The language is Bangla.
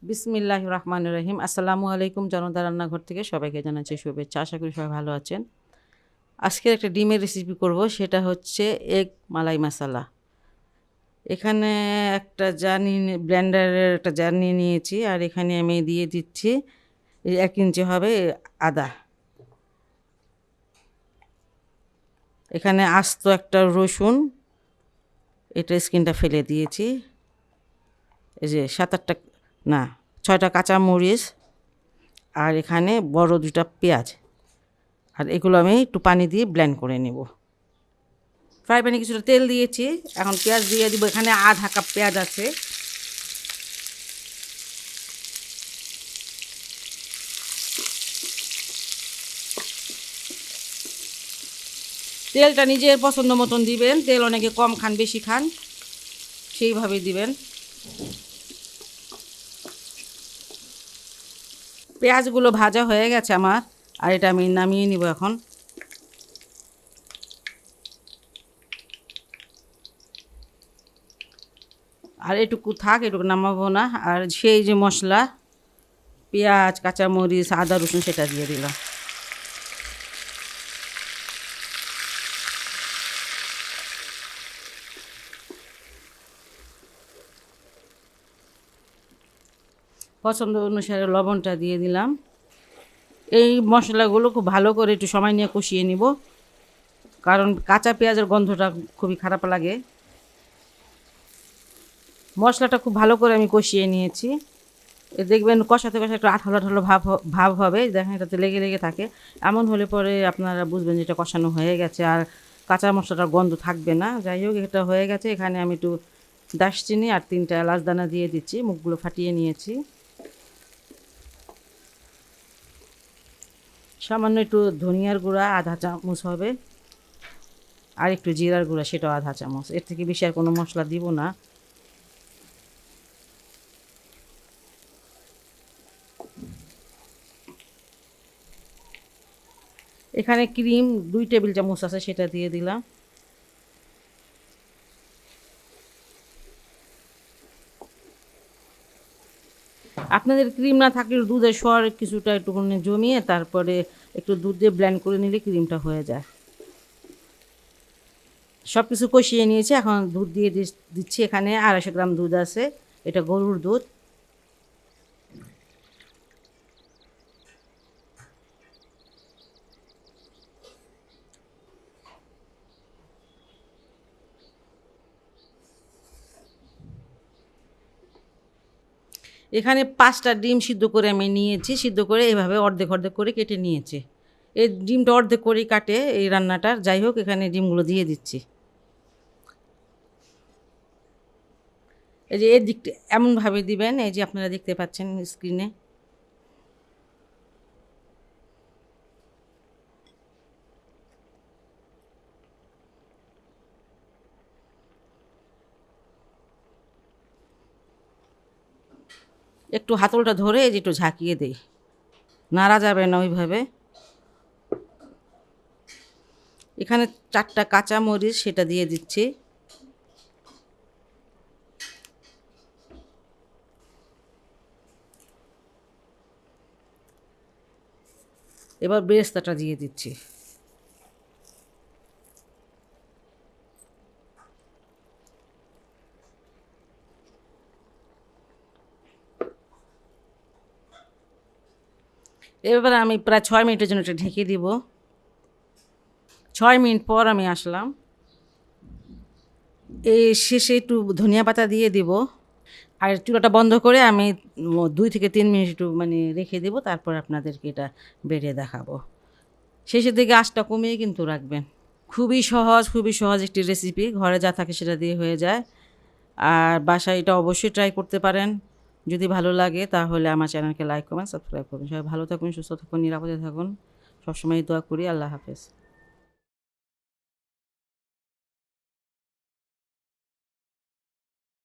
বিসমিল্লাহির রহমানির রহিম। আসসালামু আলাইকুম। জনতার রান্নাঘর থেকে সবাইকে জানাচ্ছি শুভেচ্ছা। আশা করি সবাই ভালো আছেন। আজকের একটা ডিমের রেসিপি করব, সেটা হচ্ছে এগ মালাই মশলা। এখানে একটা জার নিয়ে ব্লেন্ডারের একটা জার নিয়ে নিয়েছি, আর এখানে আমি দিয়ে দিচ্ছি 1 ইঞ্চি হবে আদা। এখানে আস্ত একটা রসুন, এটা স্কিনটা ফেলে দিয়েছি। এই যে 7-8টা না 6টা কাঁচা মরিচ, আর এখানে বড় 2টা পেঁয়াজ, আর এগুলো আমি একটু পানি দিয়ে ব্লেন্ড করে নেব। ফ্রাই প্যানে কিছুটা তেল দিয়েছি, এখন পেঁয়াজ দিয়ে দিব। এখানে আধা কাপ পেঁয়াজ আছে। তেলটা নিজের পছন্দ মতন দিবেন, তেল অনেকে কম খান বেশি খান, সেইভাবে দিবেন। পেঁয়াজগুলো ভাজা হয়ে গেছে আমার, আর এটা আমি নামিয়ে নিব এখন। আর এটুকু থাক, এটুকু নামাবো না। আর সেই যে মশলা, পেঁয়াজ, কাঁচামরিচ, আদা, রসুন, সেটা দিয়ে দিলাম। পছন্দ অনুসারে লবণটা দিয়ে দিলাম। এই মশলাগুলো খুব ভালো করে একটু সময় নিয়ে কষিয়ে নিব, কারণ কাঁচা পেঁয়াজের গন্ধটা খুবই খারাপ লাগে। মশলাটা খুব ভালো করে আমি কষিয়ে নিয়েছি। দেখবেন কষাতে কষাতে একটু আঠালো আঠালো ভাব হবে, দেখেন এটাতে লেগে লেগে থাকে। এমন হলে পরে আপনারা বুঝবেন যে এটা কষানো হয়ে গেছে, আর কাঁচা মশলাটার গন্ধ থাকবে না। যাই হোক, এটা হয়ে গেছে। এখানে আমি একটু দারচিনি আর 3টা এলাচ দানা দিয়ে দিচ্ছি, মুখগুলো ফাটিয়ে নিয়েছি। সামান্য একটু ধনিয়ার গুঁড়া আধা চামচ হবে, আর একটু জিরার গুঁড়া, সেটাও আধা চামচ। এর থেকে বেশি আর কোনো মশলা দিব না। এখানে ক্রিম 2 টেবিল চামচ আছে, সেটা দিয়ে দিলাম। আপনাদের ক্রিম না থাকলে দুধের সর কিছুটা একটুখানি জমিয়ে তারপরে একটু দুধ দিয়ে ব্লেন্ড করে নিলে ক্রিমটা হয়ে যায়। সব কিছু কষিয়ে নিয়েছি, এখন দুধ দিয়ে দিচ্ছি। এখানে 250 গ্রাম দুধ আছে, এটা গরুর দুধ। এখানে 5টা ডিম সিদ্ধ করে আমি নিয়েছি, সিদ্ধ করে এভাবে অর্ধেক অর্ধেক করে কেটে নিয়েছি। এই ডিমটা অর্ধেক করেই কাটে এই রান্নাটার। যাই হোক, এখানে ডিমগুলো দিয়ে দিচ্ছি। এই যে এর দিকটা এমনভাবে দিবেন, এই যে আপনারা দেখতে পাচ্ছেন স্ক্রিনে। একটু হাতলটা ধরে এই যে একটু ঝাঁকিয়ে দেই, নাড়া যাবে না ওইভাবে। এখানে 4টা কাঁচা মরিচ, সেটা দিয়ে দিচ্ছি। এবার বেরেস্তাটা দিয়ে দিচ্ছি। এবার আমি প্রায় 6 মিনিটের জন্য এটা ঢেকে দিব। 6 মিনিট পর আমি আসলাম। এই শেষে একটু ধনিয়া পাতা দিয়ে দিব, আর চুলাটা বন্ধ করে আমি 2 থেকে 3 মিনিট একটু রেখে দেব। তারপর আপনাদেরকে এটা বেড়ে দেখাবো। শেষের দিকে আঁচটা কমিয়ে কিন্তু রাখবেন। খুবই সহজ একটি রেসিপি, ঘরে যা থাকে সেটা দিয়ে হয়ে যায়। আর বাসায় এটা অবশ্যই ট্রাই করতে পারেন। যদি ভালো লাগে তাহলে আমার চ্যানেলকে লাইক, কমেন্ট, সাবস্ক্রাইব করবেন। সবাই ভালো থাকুন, সুস্থ থাকুন, নিরাপদে থাকুন। সবসময় দোয়া করি। আল্লাহ হাফেজ।